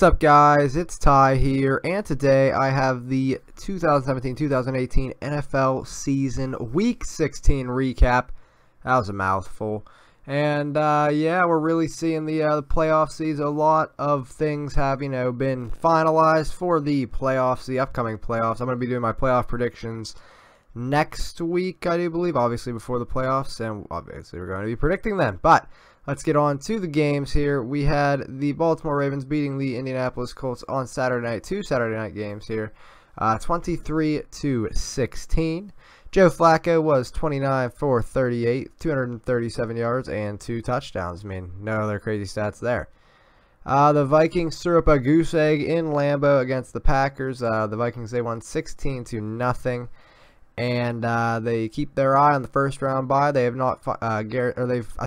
What's up, guys? It's Ty here, and today I have the 2017-2018 NFL season week 16 recap. That was a mouthful. And yeah, we're really seeing the playoff season. A lot of things have, been finalized for the playoffs, the upcoming playoffs. I'm going to be doing my playoff predictions next week, I do believe, obviously before the playoffs, and obviously we're going to be predicting them. But let's get on to the games here. We had the Baltimore Ravens beating the Indianapolis Colts on Saturday night. Two Saturday night games here, 23-16. Joe Flacco was 29 for 38, 237 yards, and 2 touchdowns. I mean, no other crazy stats there. The Vikings threw up a goose egg in Lambeau against the Packers. The Vikings, they won 16-0. And they keep their eye on the first round bye. They have not, I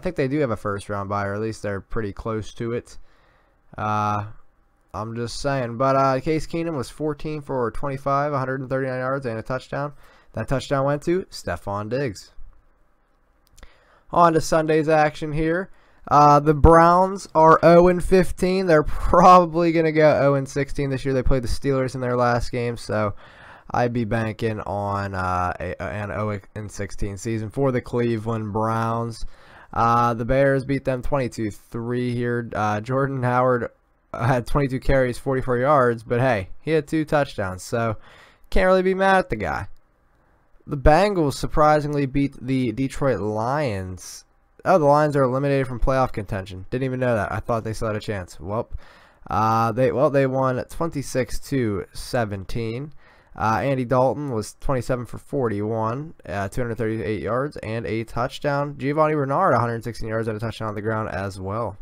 think they do have a first round bye, or at least they're pretty close to it. I'm just saying. But Case Keenum was 14 for 25, 139 yards, and a touchdown. That touchdown went to Stephon Diggs. On to Sunday's action here. The Browns are 0-15. They're probably going to go 0-16 this year. They played the Steelers in their last game, so I'd be banking on an 0-16 season for the Cleveland Browns. The Bears beat them 22-3 here. Jordan Howard had 22 carries, 44 yards, but hey, he had 2 touchdowns, so can't really be mad at the guy. The Bengals surprisingly beat the Detroit Lions. Oh, the Lions are eliminated from playoff contention. Didn't even know that. I thought they still had a chance. Well, they won 26-17. Andy Dalton was 27 for 41, 238 yards, and a touchdown. Giovanni Bernard, 116 yards and a touchdown on the ground as well.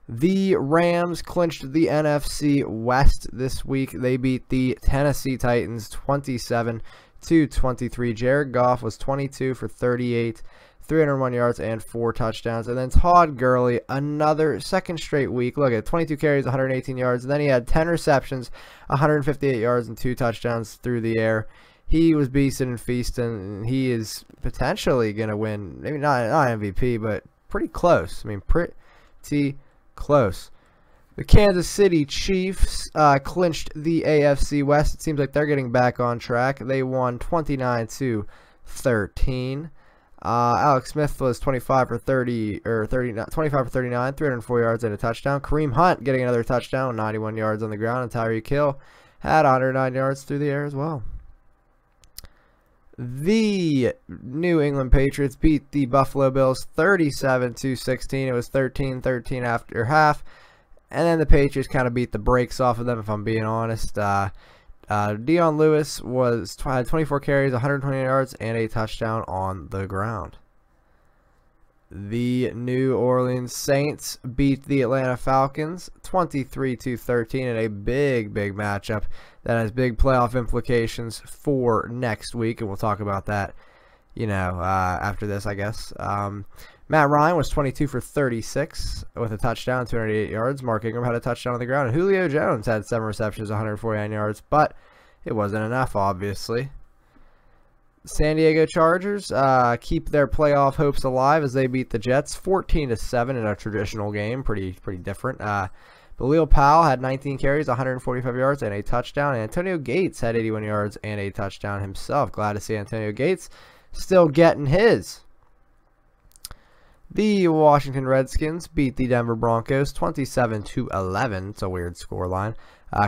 The Rams clinched the NFC West this week. They beat the Tennessee Titans 27-23. Jared Goff was 22 for 38, 301 yards and 4 touchdowns. And then Todd Gurley, another second straight week. Look at 22 carries, 118 yards. And then he had 10 receptions, 158 yards, and 2 touchdowns through the air. He was beasting and feasting, and he is potentially going to win, maybe not MVP, but pretty close. I mean, pretty close. The Kansas City Chiefs clinched the AFC West. It seems like they're getting back on track. They won 29-13. Alex Smith was 25 for 39, 304 yards and a touchdown. Kareem Hunt getting another touchdown, 91 yards on the ground, and Tyreek Hill had 109 yards through the air as well. The New England Patriots beat the Buffalo Bills 37-16. It was 13-13 after half, and then the Patriots kind of beat the brakes off of them, if I'm being honest. Dion Lewis had 24 carries, 120 yards, and a touchdown on the ground. The New Orleans Saints beat the Atlanta Falcons 23-13 in a big matchup that has big playoff implications for next week, and we'll talk about that, after this, I guess. Matt Ryan was 22 for 36 with a touchdown, 288 yards. Mark Ingram had a touchdown on the ground. And Julio Jones had 7 receptions, 149 yards, but it wasn't enough, obviously. San Diego Chargers keep their playoff hopes alive as they beat the Jets 14-7 in a traditional game. Pretty different. Khalil Powell had 19 carries, 145 yards, and a touchdown. And Antonio Gates had 81 yards and a touchdown himself. Glad to see Antonio Gates still getting his. The Washington Redskins beat the Denver Broncos 27-11. It's a weird scoreline.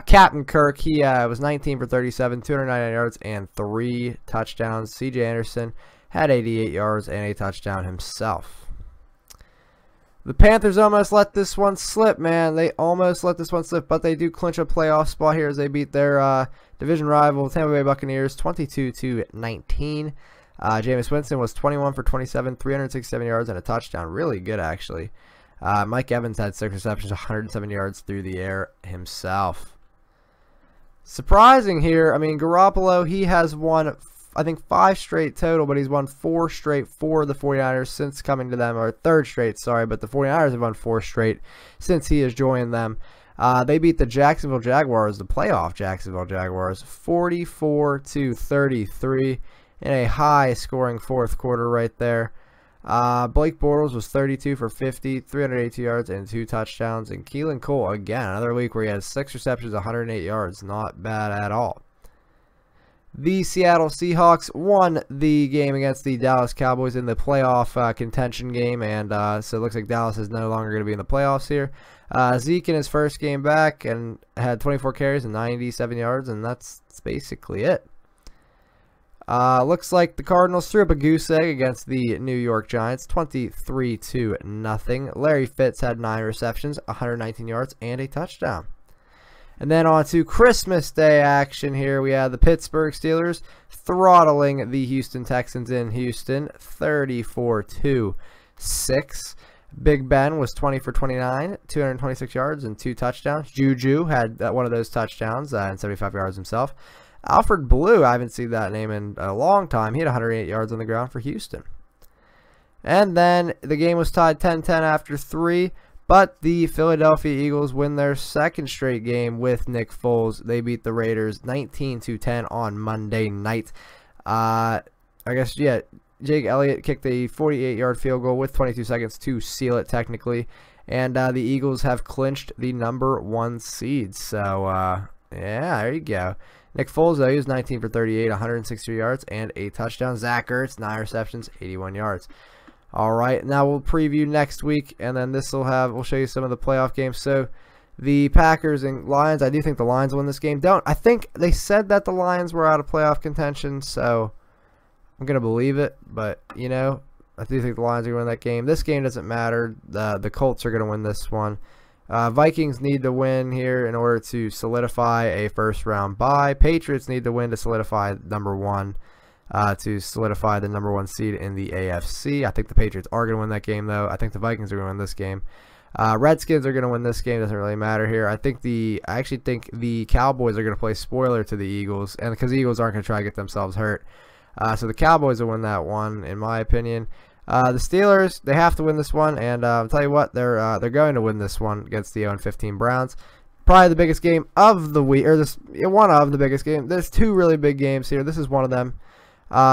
Captain Kirk, he was 19 for 37, 299 yards, and 3 touchdowns. C.J. Anderson had 88 yards and a touchdown himself. The Panthers almost let this one slip, man. They almost let this one slip, but they do clinch a playoff spot here as they beat their division rival, Tampa Bay Buccaneers, 22-19. Jameis Winston was 21 for 27, 367 yards, and a touchdown. Really good, actually. Mike Evans had 6 receptions, 107 yards through the air himself. Surprising here, I mean, Garoppolo, he has won, I think, 5 straight total, but he's won 4 straight for the 49ers since coming to them, or 3rd straight, sorry, but the 49ers have won 4 straight since he has joined them. They beat the Jacksonville Jaguars, the playoff Jacksonville Jaguars, 44-33. In a high-scoring 4th quarter right there. Blake Bortles was 32 for 50, 382 yards, and 2 touchdowns. And Keelan Cole, again, another week where he has 6 receptions, 108 yards. Not bad at all. The Seattle Seahawks won the game against the Dallas Cowboys in the playoff contention game, and so it looks like Dallas is no longer going to be in the playoffs here. Zeke in his first game back and had 24 carries and 97 yards, and that's basically it. Looks like the Cardinals threw up a goose egg against the New York Giants, 23-0. Larry Fitz had 9 receptions, 119 yards, and a touchdown. And then on to Christmas Day action here. We have the Pittsburgh Steelers throttling the Houston Texans in Houston, 34-6. Big Ben was 20 for 29, 226 yards, and 2 touchdowns. Juju had one of those touchdowns and 75 yards himself. Alfred Blue, I haven't seen that name in a long time. He had 108 yards on the ground for Houston. And then the game was tied 10-10 after 3. But the Philadelphia Eagles win their second straight game with Nick Foles. They beat the Raiders 19-10 on Monday night. I guess, yeah, Jake Elliott kicked a 48-yard field goal with 22 seconds to seal it technically. And the Eagles have clinched the #1 seed. So, yeah, there you go. Nick Foles, though, he was 19 for 38, 160 yards, and a touchdown. Zach Ertz, 9 receptions, 81 yards. All right, now we'll preview next week, and then we'll show you some of the playoff games. So the Packers and Lions, I do think the Lions win this game. I think they said that the Lions were out of playoff contention, so I'm gonna believe it. But I do think the Lions are gonna win that game. This game doesn't matter. The Colts are gonna win this one. Vikings need to win here in order to solidify a first-round bye. Patriots need to win to solidify #1. To solidify the #1 seed in the AFC. I think the Patriots are going to win that game, though. I think the Vikings are going to win this game. Redskins are going to win this game. Doesn't really matter here. I actually think the Cowboys are going to play spoiler to the Eagles, and because the Eagles aren't going to try to get themselves hurt. So the Cowboys will win that one, in my opinion. The Steelers, they have to win this one, and I'll tell you what, they're going to win this one against the 0-15 Browns. Probably the biggest game of the week, or one of the biggest games. There's 2 really big games here. This is one of them.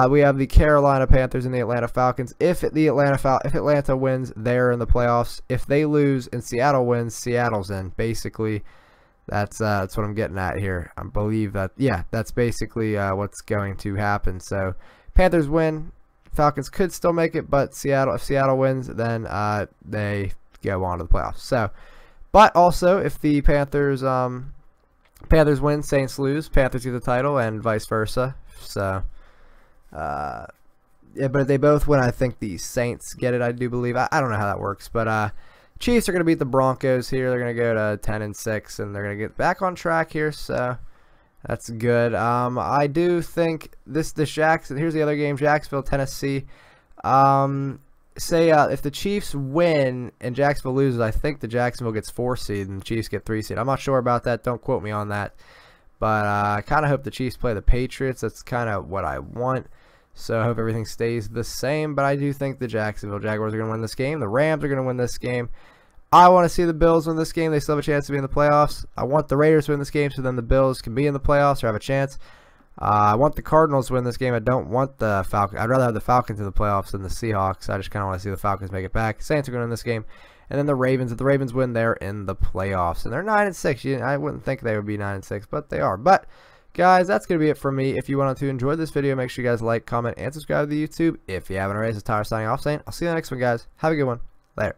We have the Carolina Panthers and the Atlanta Falcons. If Atlanta wins, they're in the playoffs. If they lose and Seattle wins, Seattle's in. Basically, that's what I'm getting at here. I believe that, yeah, that's basically what's going to happen. So Panthers win, Falcons could still make it, but if Seattle wins, then they go on to the playoffs. So, but also if the Panthers win, Saints lose, Panthers get the title, and vice versa. So. Yeah, but if they both win, I think the Saints get it, I do believe. I don't know how that works, but Chiefs are going to beat the Broncos here. They're going to go to 10-6, and they're going to get back on track here, so that's good. I do think here's the other game, Jacksonville, Tennessee. If the Chiefs win and Jacksonville loses, I think the Jacksonville gets 4 seed and the Chiefs get 3 seed. I'm not sure about that. Don't quote me on that. But I kind of hope the Chiefs play the Patriots. That's kind of what I want. So I hope everything stays the same. But I do think the Jacksonville Jaguars are going to win this game. The Rams are going to win this game. I want to see the Bills win this game. They still have a chance to be in the playoffs. I want the Raiders to win this game so then the Bills can be in the playoffs or have a chance. I want the Cardinals to win this game. I don't want the Falcons. I'd rather have the Falcons in the playoffs than the Seahawks. I just kind of want to see the Falcons make it back. Saints are going to win this game. And then the Ravens, if the Ravens win, they're in the playoffs. And they're 9-6. I wouldn't think they would be 9-6, but they are. But, guys, that's going to be it from me. If you wanted to enjoy this video, make sure you guys like, comment, and subscribe to the YouTube. If you haven't already, this is Tyler signing off saying, I'll see you in the next one, guys. Have a good one. Later.